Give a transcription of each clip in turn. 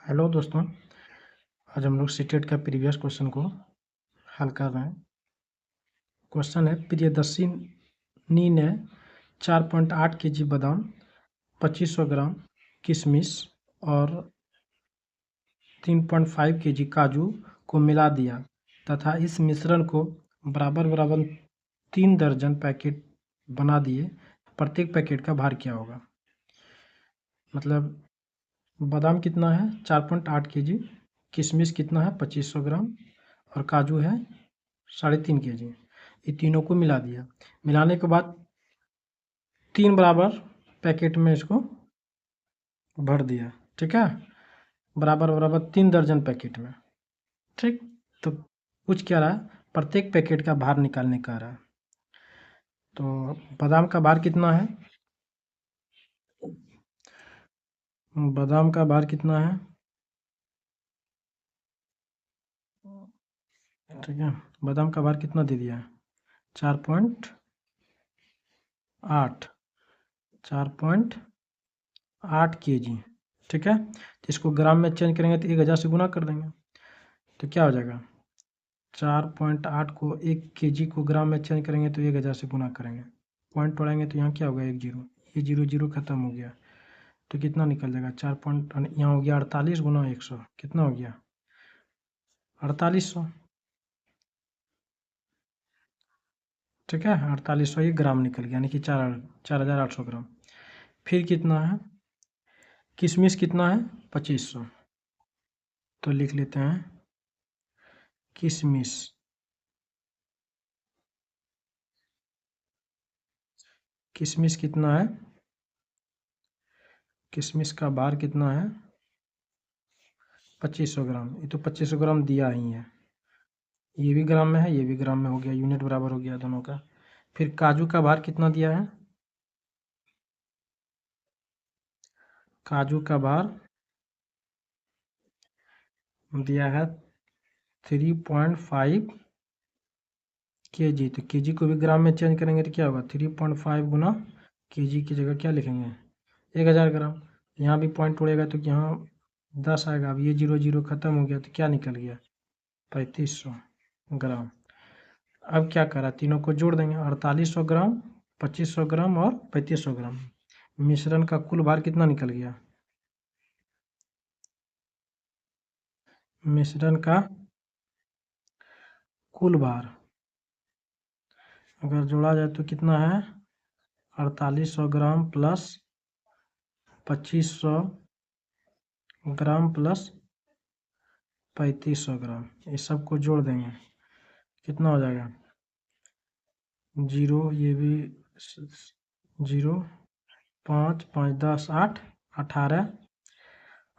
Hello दोस्तों, आज हम लोग सीटेट का प्रीवियस क्वेश्चन को हल कर रहे हैं। क्वेश्चन है, प्रियदर्शिनी ने 4.8 केजी बादाम, 2500 ग्राम किशमिश और 3.5 केजी काजू को मिला दिया तथा इस मिश्रण को बराबर बराबर 3 दर्जन पैकेट बना दिए। प्रत्येक पैकेट का भार क्या होगा? मतलब बादाम कितना है? 4.8 केजी, किशमिश कितना है? 2500 ग्राम और काजू है 3.5 केजी। ये तीनों को मिला दिया। मिलाने के बाद 3 बराबर पैकेट में इसको भर दिया। ठीक है, बराबर बराबर 3 दर्जन पैकेट में। ठीक, तो पूछ क्या रहा है? प्रत्येक पैकेट का भार निकालने का रहा है। तो बादाम का भार कितना है? बादाम का भार कितना है? ठीक है, बादाम का भार कितना दे दिया है? 4.8 केजी। ठीक है, तो इसको ग्राम में चेंज करेंगे तो 1000 से गुना कर देंगे तो क्या हो जाएगा? 4.8 को 1 केजी को ग्राम में चेंज करेंगे तो 1000 से गुना करेंगे, पॉइंट तोड़ेंगे तो यहाँ क्या होगा? 1 जीरो, ये जीरो जीरो खत्म हो गया तो कितना निकल जाएगा? 4 पॉइंट यहाँ हो गया 48 गुना 100, कितना हो गया? 4800। ठीक है, 4800 ये ग्राम निकल गया, यानी कि 4800 ग्राम। फिर कितना है? किशमिश कितना है? 2500। तो लिख लेते हैं किशमिश। किशमिश कितना है? किशमिश का भार कितना है? 2500 ग्राम। ये तो 2500 ग्राम दिया ही है, ये भी ग्राम में है, ये भी ग्राम में हो गया, यूनिट बराबर हो गया दोनों का। फिर काजू का भार कितना दिया है? काजू का भार दिया है 3.5 केजी। तो केजी को भी ग्राम में चेंज करेंगे तो क्या होगा? 3.5 गुना केजी की जगह क्या लिखेंगे? 1000 ग्राम। यहाँ भी पॉइंट उड़ेगा तो यहाँ 10 आएगा। अब ये जीरो जीरो खत्म हो गया तो क्या निकल गया? 3500 ग्राम। अब क्या करा? तीनों को जोड़ देंगे, 4800 ग्राम, 2500 ग्राम और 3500 ग्राम। मिश्रण का कुल भार कितना निकल गया? मिश्रण का कुल भार अगर जोड़ा जाए तो कितना है? 4800 ग्राम प्लस 2500 ग्राम प्लस 3500 ग्राम, इस सब को जोड़ देंगे, कितना हो जाएगा? जीरो, ये भी जीरो, 5 5 10 8 18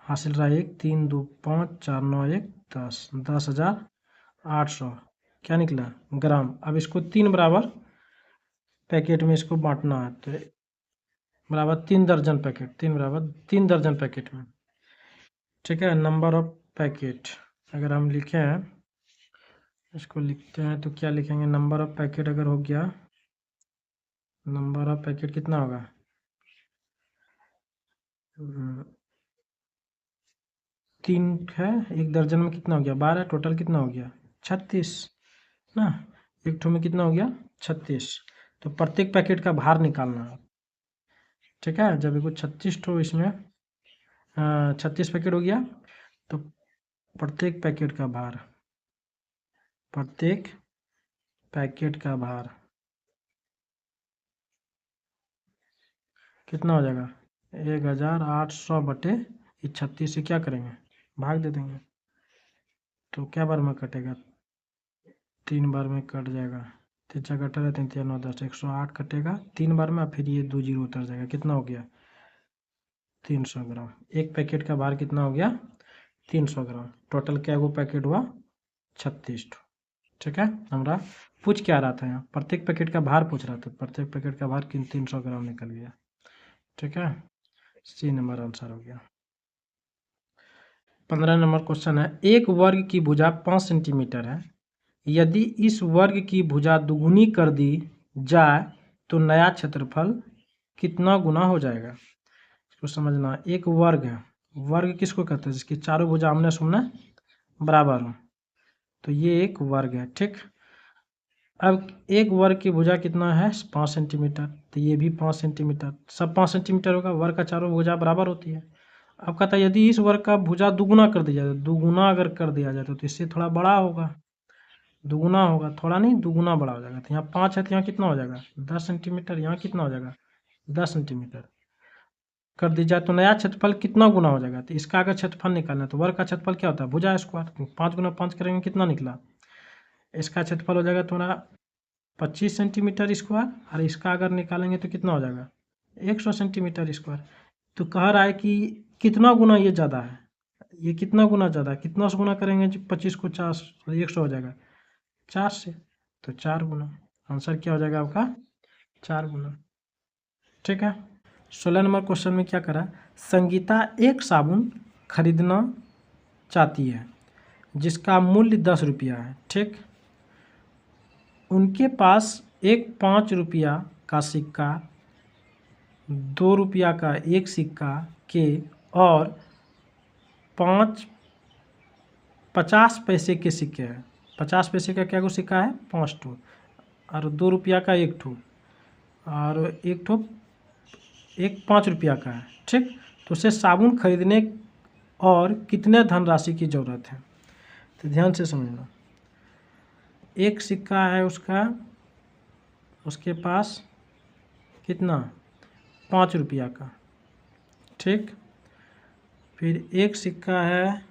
हासिल रहा 1, 3 2 5 4 9 1 10, 10,800 क्या निकला? ग्राम। अब इसको 3 बराबर पैकेट में इसको बांटना है तो बराबर 3 दर्जन पैकेट, 3 बराबर 3 दर्जन पैकेट में। ठीक है, नंबर ऑफ पैकेट अगर हम लिखे हैं, इसको लिखते हैं तो क्या लिखेंगे? नंबर ऑफ पैकेट अगर हो गया, नंबर ऑफ पैकेट कितना होगा? 3 है, 1 दर्जन में कितना हो गया? 12, टोटल कितना हो गया? 36 ना। एक ठो में कितना हो गया? 36। तो प्रत्येक पैकेट का भार निकालना है। ठीक है, जब देखो 36 ठो इसमें 36 पैकेट हो गया तो प्रत्येक पैकेट का भार, प्रत्येक पैकेट का भार कितना हो जाएगा? 1800 बटे 36 से क्या करेंगे? भाग दे देंगे तो क्या बार में कटेगा? 3 बार में कट जाएगा। 3 छः कटा है, 3 3 9 10, 108 कटेगा 3 बार में, फिर ये 2 जीरो उतर जाएगा। कितना हो गया? 300 ग्राम। एक पैकेट का भार कितना हो गया? 300 ग्राम। टोटल क्या वो पैकेट हुआ? 36। ठीक है, हमारा पूछ क्या रहा था? यहाँ प्रत्येक पैकेट का भार पूछ रहा था, प्रत्येक पैकेट का भार 300 ग्राम निकल गया। ठीक है, सी नंबर आंसर हो गया। 15 नंबर क्वेश्चन है, एक वर्ग की भुजा 5 सेंटीमीटर है, यदि इस वर्ग की भुजा दुगुनी कर दी जाए तो नया क्षेत्रफल कितना गुना हो जाएगा? इसको समझना। एक वर्ग है, वर्ग किसको कहते हैं? जिसकी चारों भुजा आमने सामने बराबर हो, तो ये एक वर्ग है। ठीक, अब एक वर्ग की भुजा कितना है? 5 सेंटीमीटर, तो ये भी 5 सेंटीमीटर, सब 5 सेंटीमीटर होगा। वर्ग का चारों भुजा बराबर होती है। अब कहता है यदि इस वर्ग का भुजा दुगुना कर दिया जाए, दुगुना अगर कर दिया जाए तो इससे थोड़ा बड़ा होगा, दुगुना होगा, थोड़ा नहीं दुगुना बड़ा हो जाएगा। तो यहाँ 5 है तो यहाँ कितना हो जाएगा? 10 सेंटीमीटर। यहाँ कितना हो जाएगा? 10 सेंटीमीटर कर दी जाए तो नया क्षेत्रफल कितना गुना हो जाएगा? तो इसका अगर क्षेत्रफल निकालना है तो वर्ग का क्षेत्रफल क्या होता है? भुजा स्क्वायर। 5 गुना 5 करेंगे कितना निकला? इसका क्षेत्रफल हो जाएगा तुम्हारा 25 सेंटीमीटर स्क्वायर, और इसका अगर निकालेंगे तो कितना हो जाएगा? 100 सेंटीमीटर स्क्वायर। तो कह रहा है कि कितना गुना ये ज़्यादा है, ये कितना गुना ज़्यादा है? कितना से गुना करेंगे? 25 को 4 तो 100 हो जाएगा 4 से, तो 4 गुना। आंसर क्या हो जाएगा आपका? 4 गुना। ठीक है। 16 नंबर क्वेश्चन में क्या करा? संगीता एक साबुन खरीदना चाहती है जिसका मूल्य 10 रुपया है। ठीक, उनके पास एक 5 रुपया का सिक्का, 2 रुपया का एक सिक्का के और 50 पैसे के सिक्के हैं। 50 पैसे का क्या को सिक्का है? 5 ठो, और 2 रुपया का एक ठो, और एक ठो एक 5 रुपया का है। ठीक, तो उसे साबुन खरीदने और कितने धनराशि की ज़रूरत है? तो ध्यान से समझना। एक सिक्का है उसका, उसके पास कितना? 5 रुपया का। ठीक, फिर एक सिक्का है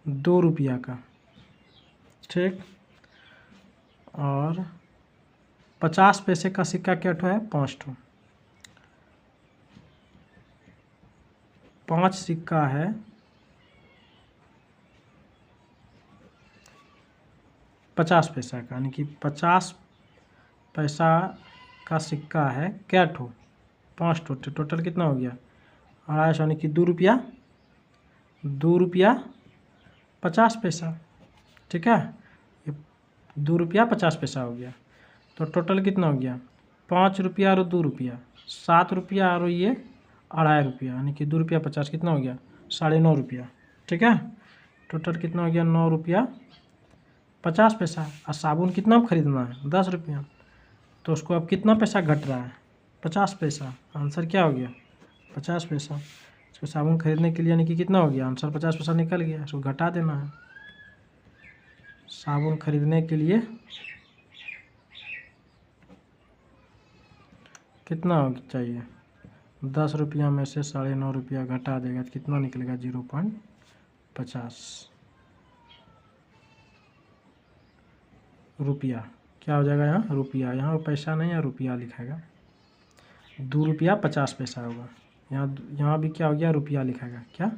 2 रुपया का। ठीक, और 50 पैसे का सिक्का क्या ठो है? 5 ठो। 5 सिक्का है 50 पैसा का, यानी कि 50 पैसा का सिक्का है क्या ठो? 5 ठो। टोटल कितना हो गया? 250, यानी कि 2 रुपया, 2 रुपया 50 पैसा। ठीक है, ये 2 रुपया 50 पैसा हो गया। तो टोटल कितना हो गया? 5 रुपया और 2 रुपया, 7 रुपया, और ये 2.5 रुपया, यानी कि 2 रुपया 50 कितना हो गया? 9.5 रुपया। ठीक है, टोटल कितना हो गया? 9 रुपया 50 पैसा। और साबुन कितना खरीदना है? 10 रुपया, तो उसको अब कितना पैसा घट रहा है? 50 पैसा। आंसर क्या हो गया? 50 पैसा। इसको साबुन खरीदने के लिए यानी कि कितना हो गया? आंसर 50 पैसा निकल गया, इसको घटा देना है। साबुन खरीदने के लिए कितना चाहिए? 10 रुपया में से 9.5 रुपया घटा देगा तो कितना निकलेगा? 0.50 रुपया। क्या हो जाएगा यहाँ? रुपया। यहाँ पैसा नहीं है, रुपया लिखाएगा। 2 रुपया 50 पैसा होगा। यहाँ भी क्या हो गया? रुपया लिखाएगा। क्या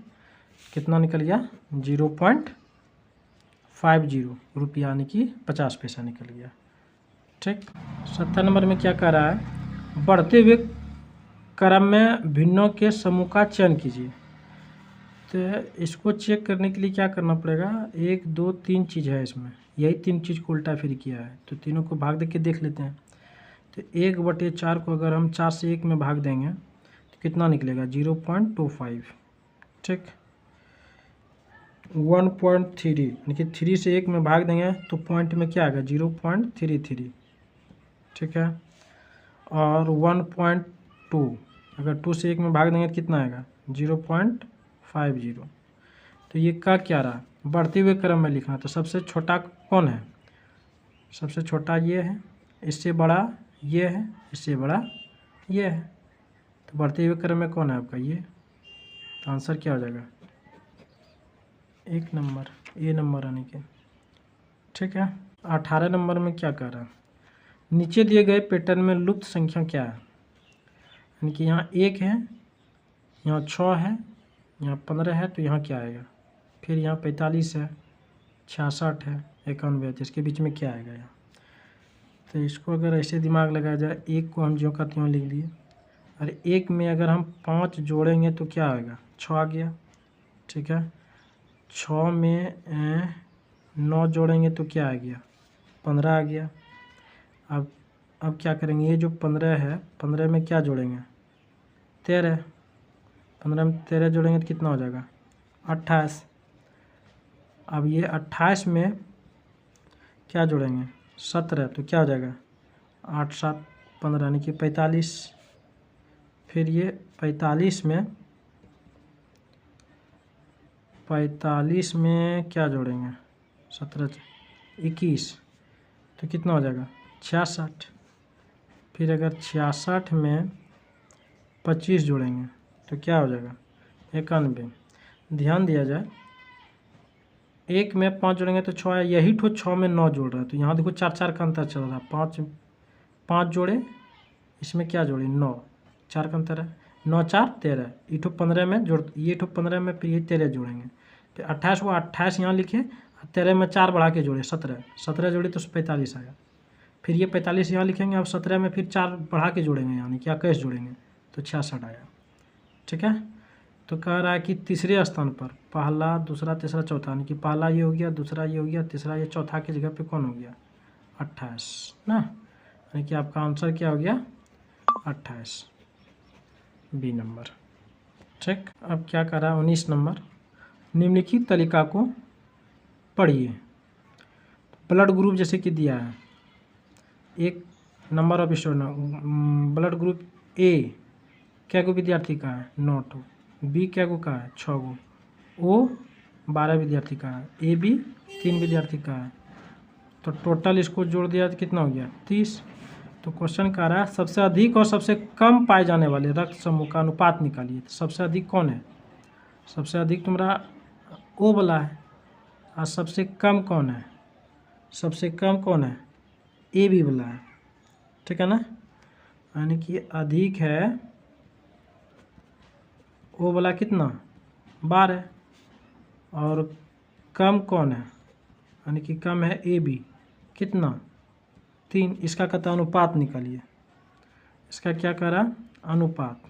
कितना निकल गया? 0.50 रुपया, यानी कि 50 पैसा निकल गया। ठीक, 70 नंबर में क्या कह रहा है? बढ़ते हुए क्रम में भिन्नों के समूह का चयन कीजिए। तो इसको चेक करने के लिए क्या करना पड़ेगा? 1 2 3 चीज़ है इसमें, यही 3 चीज़ को उल्टा फिर किया है, तो तीनों को भाग दे के देख लेते हैं। तो 1/4 को अगर हम 4 से 1 में भाग देंगे तो कितना निकलेगा? 0.25। ठीक, 1.3, यानी कि 3 से 1 में भाग देंगे तो पॉइंट में क्या आएगा? 0.33। ठीक है, और 1.2 अगर 2 से 1 में भाग देंगे तो कितना आएगा? 0.50। तो ये का क्या रहा? बढ़ते हुए क्रम में लिखना। तो सबसे छोटा कौन है? सबसे छोटा ये है, इससे बड़ा ये है, इससे बड़ा ये है। तो बढ़ते हुए क्रम में कौन है आपका? ये। तो आंसर क्या हो जाएगा? 1 नंबर, ए नंबर आने के। ठीक है, 18 नंबर में क्या कह रहा है? नीचे दिए गए पैटर्न में लुप्त संख्या क्या है? यानी कि यहाँ 1 है, यहाँ 6 है, यहाँ 15 है, तो यहाँ क्या आएगा? फिर यहाँ 45 है, 66 है, 91 है, तो इसके बीच में क्या आएगा यहाँ? तो इसको अगर ऐसे दिमाग लगाया जाए, 1 को हम ज्यों का त्यों लिख दिए, और 1 में अगर हम 5 जोड़ेंगे तो क्या आएगा? 6 आ गया। ठीक है, 6 में 9 जोड़ेंगे तो क्या आ गया? 15 आ गया। अब क्या करेंगे? ये जो 15 है, 15 में क्या जोड़ेंगे? 13, 15 में 13 जोड़ेंगे तो कितना हो जाएगा 28। अब ये 28 में क्या जोड़ेंगे 17, तो क्या हो जाएगा 8 7 15 यानी कि 45। फिर ये 45 में क्या जोड़ेंगे 17 21, तो कितना हो जाएगा 66। फिर अगर 66 में 25 जोड़ेंगे तो क्या हो जाएगा 91। ध्यान दिया जाए, 1 में 5 जोड़ेंगे तो 6 है, यही ठो 6 में 9 जोड़ रहा है, तो यहाँ देखो 4 4 का अंतर चल रहा है। 5 जोड़े, इसमें क्या जोड़े 9, 4 का अंतर है, 9 4 13, ये ठो 15 में जोड़, ये ठो 15 में फिर ये 13 जोड़ेंगे, फिर 28 को 28 यहाँ लिखे, 13 में 4 बढ़ा के जोड़े 17 जोड़े तो 45 आया। फिर ये 45 यहाँ लिखेंगे, अब 17 में फिर 4 बढ़ा के जोड़ेंगे यानी कि 21 जोड़ेंगे तो 66 आया। ठीक है, तो कह रहा है कि तीसरे स्थान पर पहला दूसरा तीसरा चौथा, यानी कि पहला ये हो गया, दूसरा ये हो गया, तीसरा ये, चौथा की जगह पे कौन हो गया 28 ना, यानी कि आपका आंसर क्या हो गया 28, बी नंबर। ठीक, अब क्या कर रहा है 19 नंबर, निम्नलिखित तालिका को पढ़िए। ब्लड ग्रुप जैसे कि दिया है, एक number of student, blood group A क्या को विद्यार्थी का है 9 ठो, बी क्या को का है 6 गो, ओ 12 विद्यार्थी का है, ए बी 3 विद्यार्थी का है, तो टोटल इसको जोड़ दिया तो कितना हो गया 30। तो क्वेश्चन कह रहा है सबसे अधिक और सबसे कम पाए जाने वाले रक्त समूह का अनुपात निकालिए। तो सबसे अधिक कौन है, सबसे अधिक तुम्हारा ओ वाला है, और सबसे कम कौन है, सबसे कम कौन है ए बी वाला है। ठीक है ना, यानी कि अधिक है ओ वाला कितना 12, और कम कौन है, यानी कि कम है ए बी कितना 3। इसका कहता है अनुपात निकालिए, इसका क्या कह रहा अनुपात,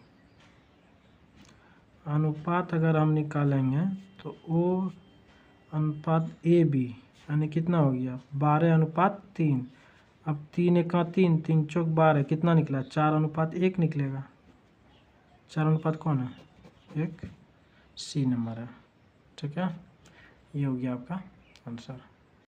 अनुपात अगर हम निकालेंगे तो ओ अनुपात ए बी यानी कितना हो गया 12:3। अब 3 1 3, 3 चौक 12, कितना निकला 4:1 निकलेगा। 4 कौन है 1, सी नंबर है। ठीक है, ये हो गया आपका आंसर।